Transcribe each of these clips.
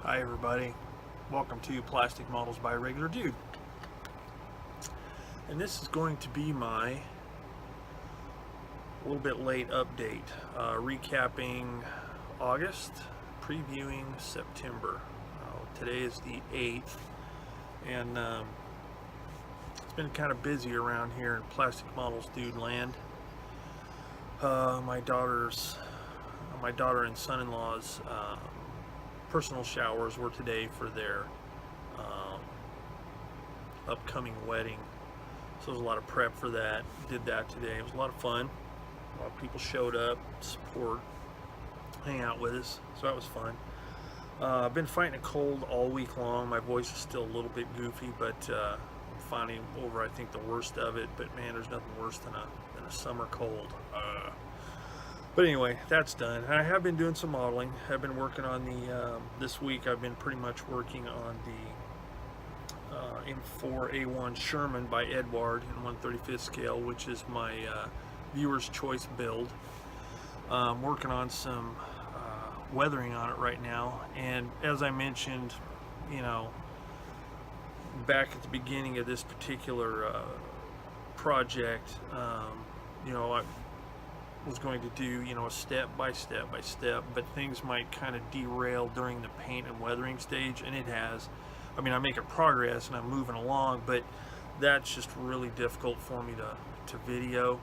Hi everybody, welcome to Plastic Models by a Regular Dude. And this is going to be my a little bit late update, recapping August, previewing September. Today is the 8th, and it's been kind of busy around here in Plastic Models Dude land. My daughter and son-in-law's personal showers were today for their upcoming wedding, so there was a lot of prep for that. Did that today. It was a lot of fun. A lot of people showed up, support, hang out with us, so that was fun. I've been fighting a cold all week long. My voice is still a little bit goofy, but I'm finally over, I think, the worst of it. But man, there's nothing worse than a summer cold. But anyway, that's done. I have been doing some modeling. I've been working on the, this week I've been pretty much working on the M4A1 Sherman by Edward in 1/35th scale, which is my viewer's choice build. I'm working on some weathering on it right now, and as I mentioned, you know, back at the beginning of this particular project, you know, I was going to do, you know, a step by step, but things might kind of derail during the paint and weathering stage, and it has. I mean, I'm making progress and I'm moving along, but that's just really difficult for me to video.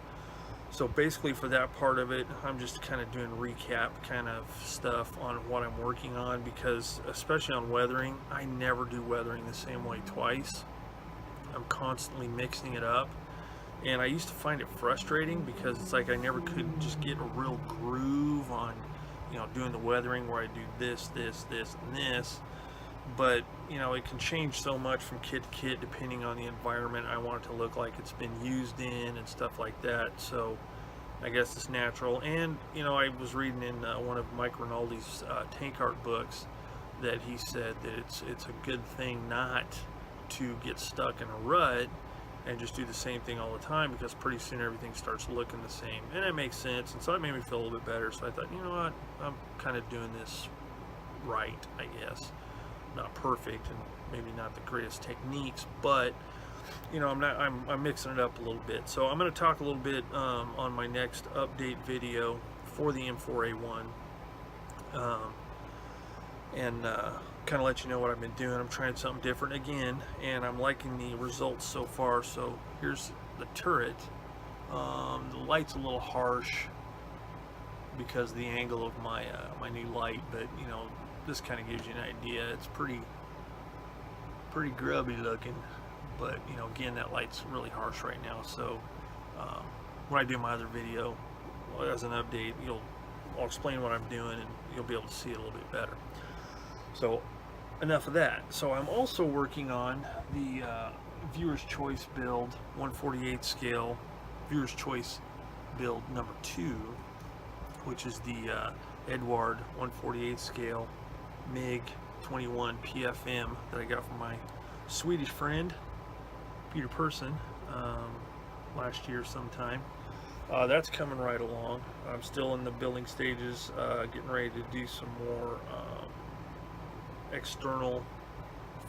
So basically for that part of it, I'm just kind of doing recap kind of stuff on what I'm working on, because especially on weathering, I never do weathering the same way twice. I'm constantly mixing it up. And I used to find it frustrating because it's like I never could just get a real groove on, you know, doing the weathering where I do this, this, this, and this. But, you know, it can change so much from kit to kit depending on the environment I want it to look like it's been used in and stuff like that. So I guess it's natural. And, you know, I was reading in one of Mike Rinaldi's tank art books that he said that it's a good thing not to get stuck in a rut and just do the same thing all the time, because pretty soon everything starts looking the same. And it makes sense, and so that made me feel a little bit better. So I thought, you know what, I'm kind of doing this right, I guess. Not perfect, and maybe not the greatest techniques, but you know, I'm mixing it up a little bit. So I'm going to talk a little bit on my next update video for the M4A1, and kind of let you know what I've been doing. I'm trying something different again, and I'm liking the results so far. So here's the turret. The light's a little harsh because of the angle of my my new light, but you know, this kind of gives you an idea. It's pretty grubby looking, but you know, again, that light's really harsh right now. So when I do my other video as an update, I'll explain what I'm doing, and you'll be able to see it a little bit better. So enough of that. So I'm also working on the viewer's choice build 1/48 scale viewer's choice build number 2, which is the Edward 1/48 scale MiG 21 PFM that I got from my Swedish friend Peter Persson last year sometime. That's coming right along. I'm still in the building stages, getting ready to do some more external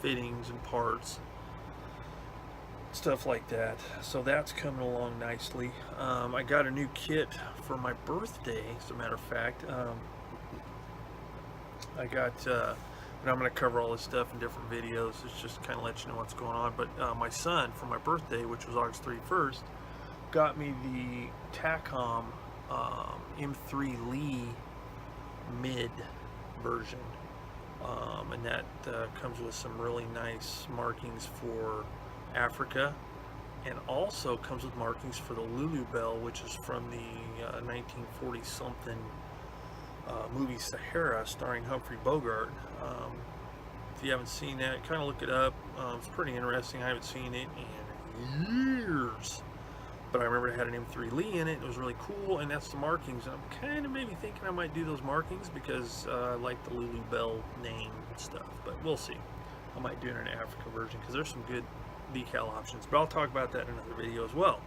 fittings and parts, stuff like that. So that's coming along nicely. I got a new kit for my birthday, as a matter of fact. I got and I'm going to cover all this stuff in different videos. It's just kind of let you know what's going on. But my son, for my birthday, which was August 31st, got me the TACOM M3 Lee mid version. And that comes with some really nice markings for Africa, and also comes with markings for the Lulu Bell, which is from the 1940 something movie Sahara, starring Humphrey Bogart. If you haven't seen that, kind of look it up. It's pretty interesting. I haven't seen it in years, but I remember it had an M3 Lee in it. It was really cool, and that's the markings. And I'm kind of maybe thinking I might do those markings because I like the Lulu Bell name and stuff, but we'll see. I might do it in an Africa version because there's some good decal options, but I'll talk about that in another video as well.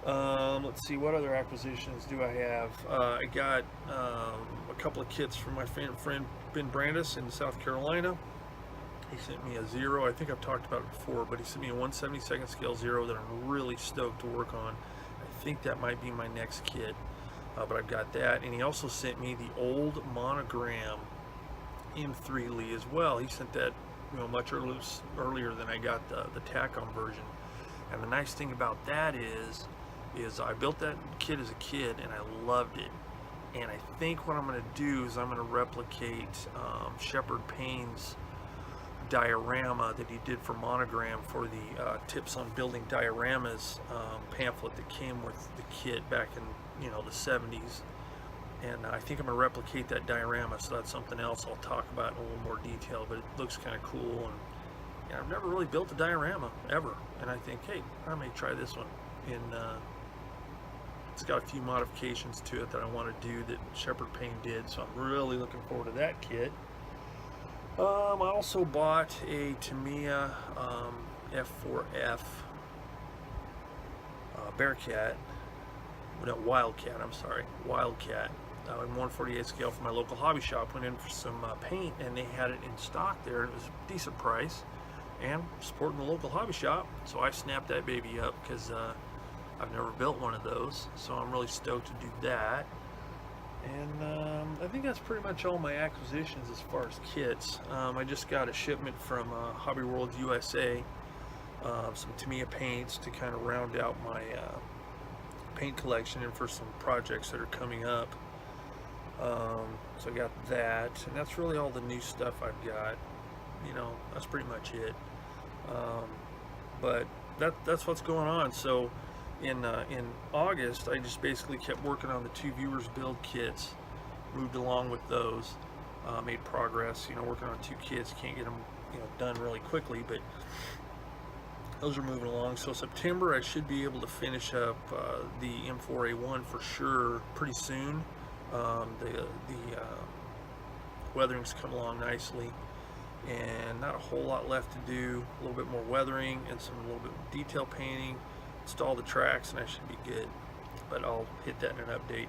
Let's see, what other acquisitions do I have? I got a couple of kits from my friend Ben Brandis in South Carolina. He sent me a Zero. I think I've talked about it before, but he sent me a 1/72 scale Zero that I'm really stoked to work on. I think that might be my next kit, but I've got that. And he also sent me the old Monogram M3 Lee as well. He sent that, much earlier than I got the TACOM version. And the nice thing about that is I built that kit as a kid and I loved it. And I think what I'm going to do is I'm going to replicate Shepard Payne's diorama that he did for Monogram for the tips on building dioramas pamphlet that came with the kit back in the 70s. And I think I'm going to replicate that diorama, so that's something else I'll talk about in a little more detail, but it looks kind of cool. And I've never really built a diorama ever, and I think, hey, I may try this one. And it's got a few modifications to it that I want to do that Shepard Payne did, so I'm really looking forward to that kit. I also bought a Tamiya F4F Bearcat, no, Wildcat, I'm sorry, Wildcat, in 1/48 scale from my local hobby shop. Went in for some paint, and they had it in stock there, and it was a decent price, and supporting the local hobby shop, so I snapped that baby up because I've never built one of those, so I'm really stoked to do that. And I think that's pretty much all my acquisitions as far as kits. I just got a shipment from Hobby World USA, some Tamiya paints to kind of round out my paint collection and for some projects that are coming up. So I got that, and that's really all the new stuff I've got. That's pretty much it. But that's what's going on. So in August, I just basically kept working on the 2 viewers build kits, moved along with those, made progress. Working on 2 kits, can't get them done really quickly, but those are moving along. So September, I should be able to finish up the M4A1 for sure pretty soon. The weathering's come along nicely, and not a whole lot left to do. A little bit more weathering and a little bit of detail painting. Install the tracks, and I should be good. But I'll hit that in an update.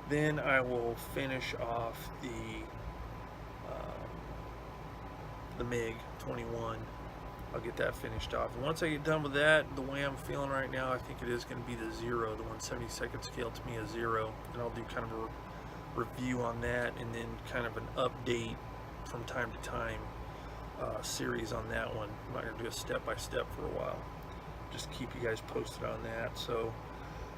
Then I will finish off the MiG 21. I'll get that finished off, and once I get done with that, the way I'm feeling right now, I think it is going to be the Zero, the 1/72 scale to me a Zero, and I'll do kind of a review on that, and then kind of an update from time to time series on that one. I'm not going to do a step-by-step for a while. Just keep you guys posted on that. So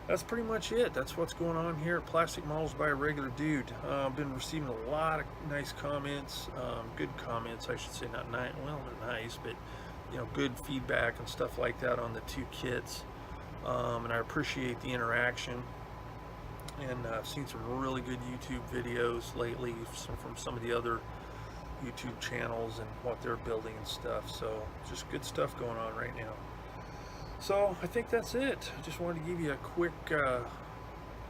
that's pretty much it. That's what's going on here at Plastic Models by a Regular Dude. I've been receiving a lot of nice comments, good comments, I should say. Not nice, well, they're nice, but good feedback and stuff like that on the 2 kits, and I appreciate the interaction. And I've seen some really good YouTube videos lately from some of the other YouTube channels and what they're building and stuff. So just good stuff going on right now. So I think that's it. I just wanted to give you a quick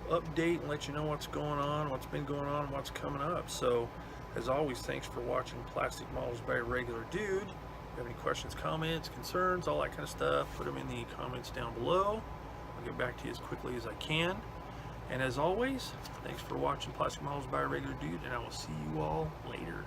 update and let you know what's going on, what's been going on, and what's coming up. So as always, thanks for watching Plastic Models by a Regular Dude. If you have any questions, comments, concerns, all that kind of stuff, put them in the comments down below. I'll get back to you as quickly as I can. And as always, thanks for watching Plastic Models by a Regular Dude, and I will see you all later.